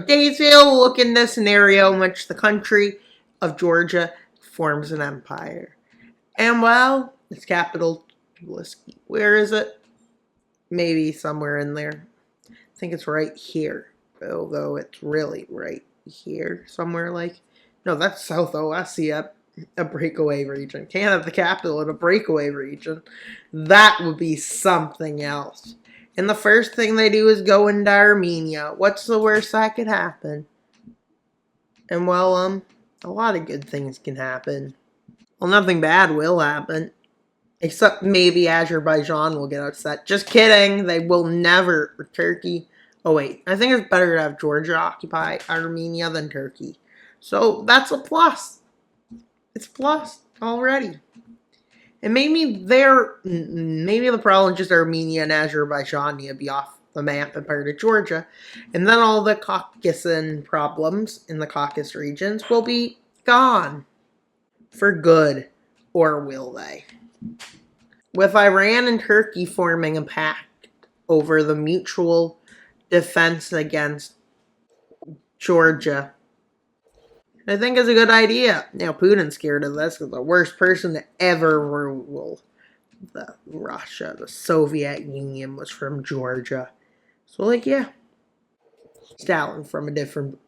Daysville, look in this scenario in which the country of Georgia forms an empire. And well, its capital, where is it? Maybe somewhere in there. I think it's right here, although it's really right here, somewhere like, no, that's South Ossetia, a breakaway region. Can't have the capital in a breakaway region. That would be something else. And the first thing they do is go into Armenia. What's the worst that could happen? And well, a lot of good things can happen. Well, nothing bad will happen. Except maybe Azerbaijan will get upset. Just kidding. They will never. Or Turkey. Oh, wait. I think it's better to have Georgia occupy Armenia than Turkey. So that's a plus. It's a plus already. And maybe the problem is just Armenia and Azerbaijan need to be off the map and part of Georgia. And then all the Caucasian problems in the Caucasus regions will be gone. For good. Or will they? With Iran and Turkey forming a pact over the mutual defense against Georgia, I think it's a good idea. Now, Putin's scared of this because the worst person to ever rule Russia, the Soviet Union, was from Georgia. So, like, yeah. Stalin from a different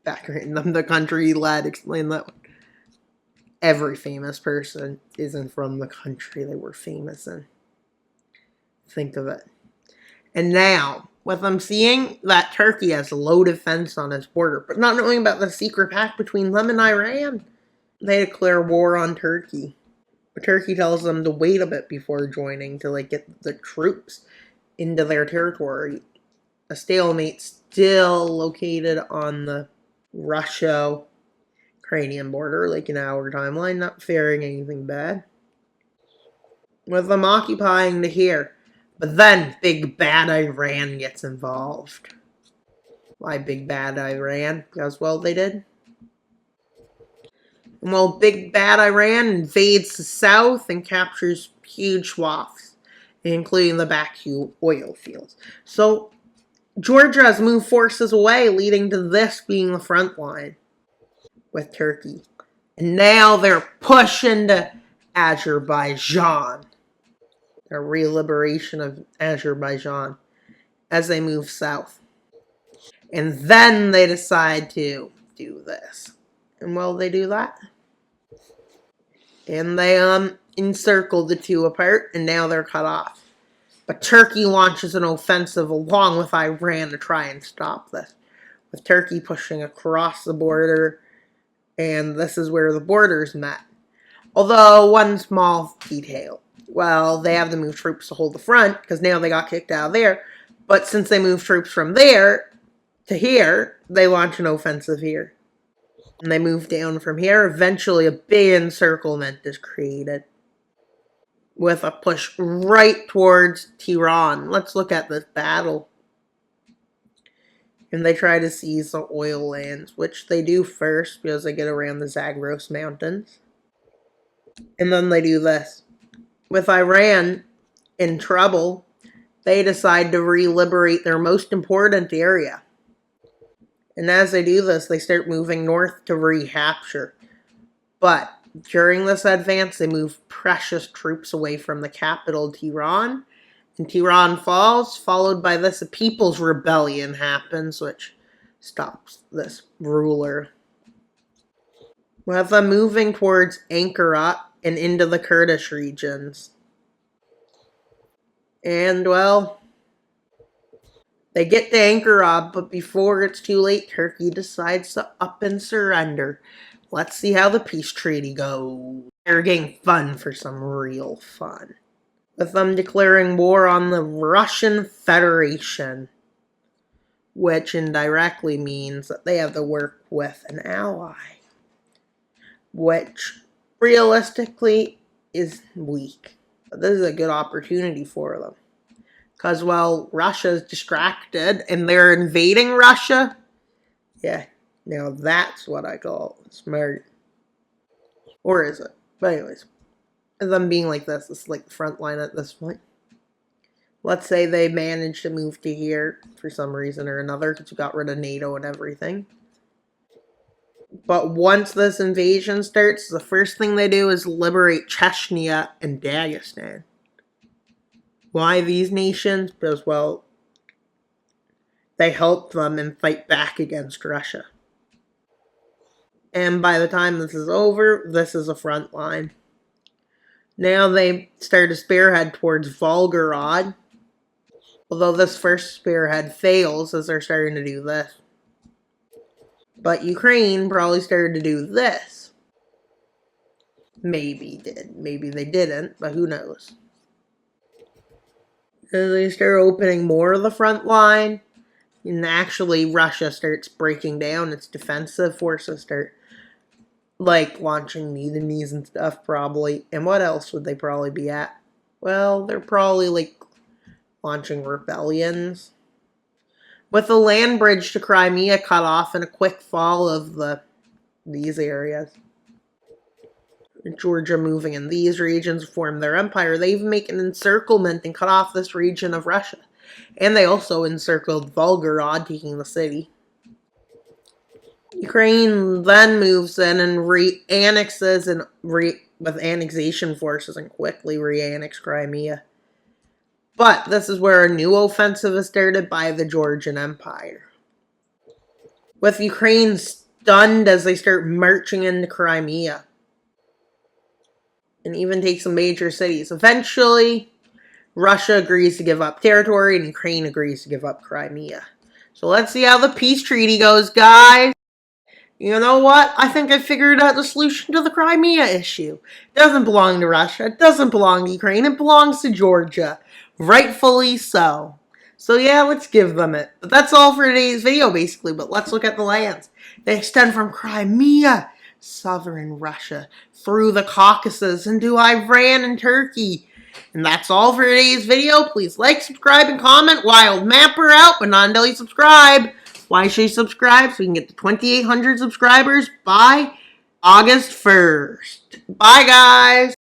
background than the country he led. Explain that one. Every famous person isn't from the country they were famous in. Think of it. And now, with them seeing that Turkey has low defense on its border, but not knowing about the secret pact between them and Iran, they declare war on Turkey. But Turkey tells them to wait a bit before joining to get the troops into their territory. A stalemate still located on the Russia-Ukrainian border, like in our timeline, not faring anything bad. With them occupying to here. But then big bad Iran gets involved. Why big bad Iran? Because, well, they did. And well, big bad Iran invades the south and captures huge swaths, including the Baku oil fields. So Georgia has moved forces away, leading to this being the front line with Turkey. And now they're pushing to Azerbaijan. A re-liberation of Azerbaijan as they move south. And then they decide to do this. And well, they do that. And they encircle the two apart, and now they're cut off. But Turkey launches an offensive along with Iran to try and stop this. With Turkey pushing across the border, and this is where the borders met. Although, one small detail. Well, they have to move troops to hold the front, because now they got kicked out of there. But since they moved troops from there to here, they launch an offensive here. And they move down from here. Eventually, a big encirclement is created, with a push right towards Tehran. Let's look at this battle. And they try to seize the oil lands, which they do first, because they get around the Zagros Mountains. And then they do this. With Iran in trouble, they decide to re-liberate their most important area. And as they do this, they start moving north to recapture. But during this advance, they move precious troops away from the capital, Tehran. And Tehran falls, followed by this, a people's rebellion happens, which stops this ruler. With them moving towards Ankara and into the Kurdish regions. And, well, they get to Ankara, but before it's too late, Turkey decides to up and surrender. Let's see how the peace treaty goes. They're getting fun for some real fun. With them declaring war on the Russian Federation, which indirectly means that they have to work with an ally, which realistically is weak. But this is a good opportunity for them. Because, well, Russia's distracted and they're invading Russia. Yeah, now that's what I call smart. Or is it? But anyways, them being like this is like the front line at this point. Let's say they managed to move to here for some reason or another because we got rid of NATO and everything. But once this invasion starts, the first thing they do is liberate Chechnya and Dagestan. Why these nations? Because, well, they help them and fight back against Russia. And by the time this is over, this is a front line. Now they start to spearhead towards Volgorod. Although this first spearhead fails as they're starting to do this. But Ukraine probably started to do this. Maybe did. Maybe they didn't, but who knows. As they start opening more of the front line, and actually Russia starts breaking down, its defensive forces start like launching mutinies and stuff probably. And what else would they probably be at? Well, they're probably like launching rebellions. With the land bridge to Crimea cut off and a quick fall of these areas. Georgia moving in these regions form their empire. They even make an encirclement and cut off this region of Russia. And they also encircled Volgorod, taking the city. Ukraine then moves in and re-annexes and with annexation forces and quickly re-annex Crimea. But this is where a new offensive is started by the Georgian Empire. With Ukraine stunned as they start marching into Crimea. And even take some major cities. Eventually, Russia agrees to give up territory and Ukraine agrees to give up Crimea. So let's see how the peace treaty goes, guys. You know what? I think I figured out the solution to the Crimea issue. It doesn't belong to Russia. It doesn't belong to Ukraine. It belongs to Georgia. Rightfully so. So yeah, let's give them it. But that's all for today's video, basically. But let's look at the lands. They extend from Crimea, southern Russia, through the Caucasus, into Iran and Turkey. And that's all for today's video. Please like, subscribe, and comment. Wild Mapper out, but not until you subscribe. Why should you subscribe? So we can get to 2,800 subscribers by August 1st. Bye, guys.